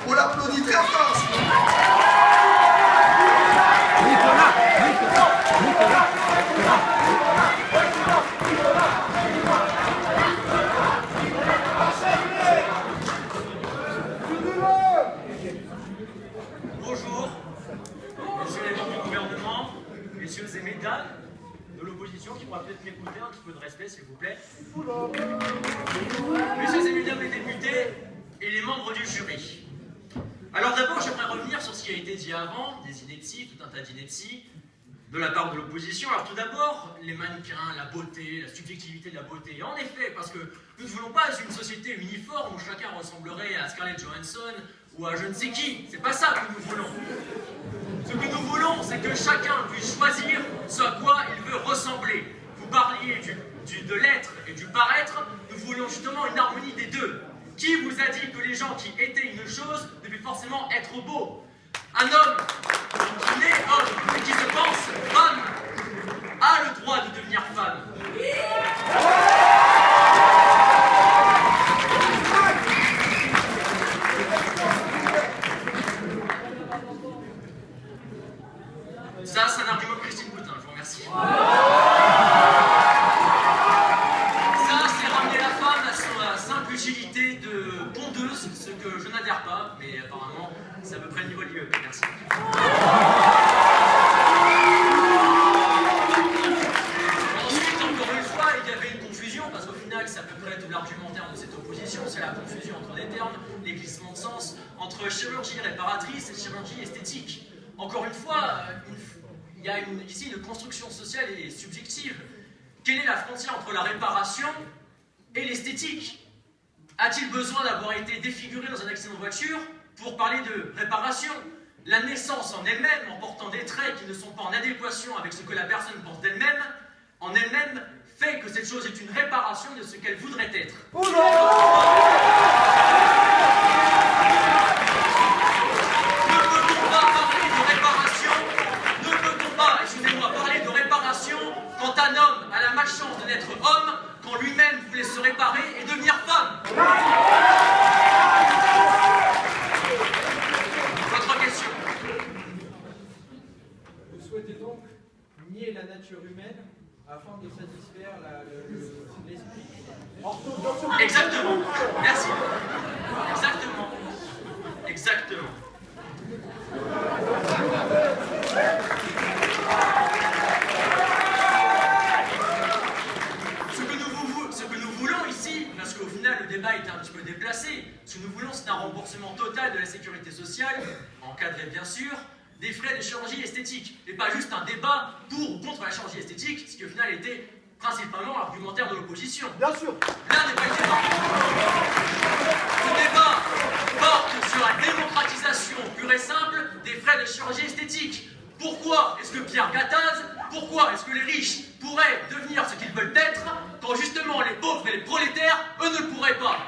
On l'applaudit très fort. Bonjour, messieurs les membres du gouvernement, messieurs et mesdames de l'opposition qui pourra peut-être m'écouter, un petit peu de respect s'il vous plaît. Messieurs et mesdames les députés et les membres du jury. Alors d'abord, j'aimerais revenir sur ce qui a été dit avant, des inepties, tout un tas d'inepties, de la part de l'opposition. Alors tout d'abord, les mannequins, la beauté, la subjectivité de la beauté. Et en effet, parce que nous ne voulons pas une société uniforme où chacun ressemblerait à Scarlett Johansson ou à je ne sais qui. C'est pas ça que nous voulons. Ce que nous voulons, c'est que chacun puisse choisir ce à quoi il veut ressembler. Vous parliez de l'être et du paraître, nous voulons justement une harmonie des deux. Qui vous a dit que les gens qui étaient une chose devaient forcément être beaux? Un homme qui naît homme et qui se pense femme a le droit de devenir femme. Ça, c'est un argument de Christine Boutin, je vous remercie. Ça, c'est ramener la femme à sa simple utilité de pondeuse, ce que je n'adhère pas, mais apparemment, c'est à peu près le niveau de l'IEP, merci. Ensuite, encore une fois, il y avait une confusion, parce qu'au final, c'est à peu près tout l'argumentaire de cette opposition, c'est la confusion entre les termes, les glissements de sens, entre chirurgie réparatrice et chirurgie esthétique. Encore une fois, il y a ici une construction sociale et subjective. Quelle est la frontière entre la réparation et l'esthétique? A-t-il besoin d'avoir été défiguré dans un accident de voiture pour parler de réparation? La naissance en elle-même, en portant des traits qui ne sont pas en adéquation avec ce que la personne pense d'elle-même, en elle-même, fait que cette chose est une réparation de ce qu'elle voudrait être. Quand un homme a la malchance de naître homme, quand lui-même voulait se réparer et devenir femme. Votre question. Vous souhaitez donc nier la nature humaine afin de satisfaire l'esprit? Exactement. Merci. Exactement. Exactement. Parce qu'au final, le débat était un petit peu déplacé. Ce que nous voulons, c'est un remboursement total de la sécurité sociale, encadré bien sûr, des frais de chirurgie esthétique. Et pas juste un débat pour ou contre la chirurgie esthétique, ce qui au final était principalement l'argumentaire de l'opposition. Bien sûr. Là n'est pas le débat. Le débat porte sur la démocratisation pure et simple des frais de chirurgie esthétique. Pourquoi est-ce que Pierre Gattaz, pourquoi est-ce que les riches pourraient devenir ce qu'ils veulent être quand justement les pauvres et les prolétaires, eux, ne le pourraient pas?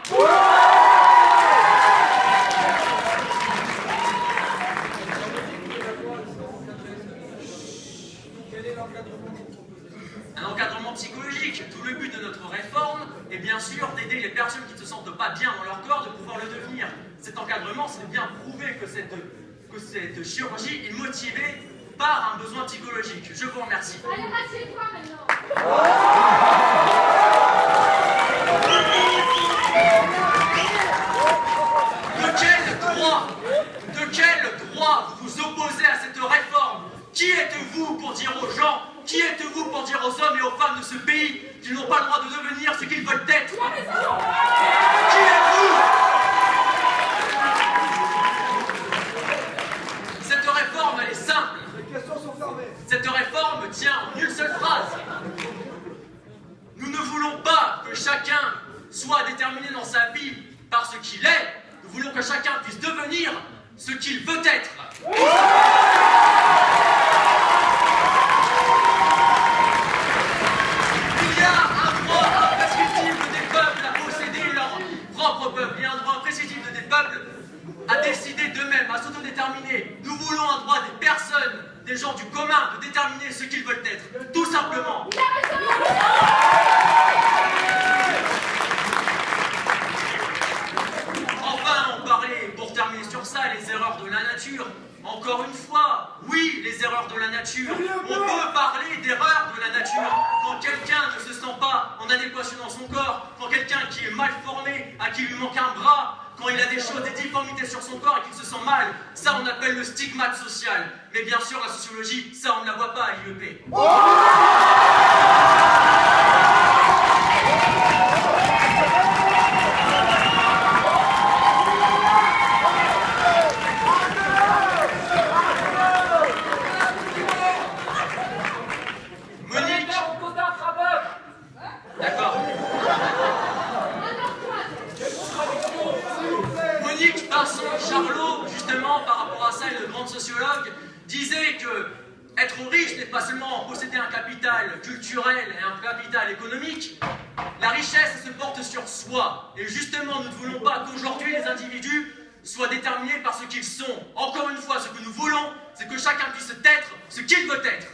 Quel est l'encadrement que vous proposez? Un encadrement psychologique. Tout le but de notre réforme est bien sûr d'aider les personnes qui ne se sentent pas bien dans leur corps de pouvoir le devenir. Cet encadrement, c'est bien prouver que cette chirurgie est motivée par un besoin psychologique. Je vous remercie. Allez, rassieds-toi maintenant. De quel droit vous vous opposez à cette réforme? Qui êtes-vous pour dire aux gens, qui êtes-vous pour dire aux hommes et aux femmes de ce pays qu'ils n'ont pas le droit de devenir ce qu'ils veulent être? Qui êtes-vous? Cette réforme, elle est simple. Les questions sont fermées. Cette réforme tient en une seule phrase. Nous ne voulons pas que chacun soit déterminé dans sa vie par ce qu'il est. Nous voulons que chacun puisse devenir ce qu'il veut être. Il y a un droit imprescriptible des peuples à posséder leur propre peuple. Il y a un droit imprescriptible des peuples à décider d'eux-mêmes, à s'autodéterminer. Nous voulons un droit des personnes, des gens du commun, de déterminer ce qu'ils veulent être. Tout simplement. Enfin, on parlait, pour terminer sur ça, erreurs de la nature. Encore une fois, oui, les erreurs de la nature. On peut parler d'erreurs de la nature. Quand quelqu'un ne se sent pas en adéquation dans son corps, quand quelqu'un qui est mal formé, à qui lui manque un bras, quand il a des choses, des difformités sur son corps et qu'il se sent mal, ça on appelle le stigmate social. Mais bien sûr, la sociologie, ça on ne la voit pas à l'IEP. D'accord. Monique Pinson-Charlot, justement, par rapport à ça, une grande sociologue, disait que être riche n'est pas seulement posséder un capital culturel et un capital économique. La richesse se porte sur soi. Et justement, nous ne voulons pas qu'aujourd'hui les individus soient déterminés par ce qu'ils sont. Encore une fois, ce que nous voulons, c'est que chacun puisse être ce qu'il veut être.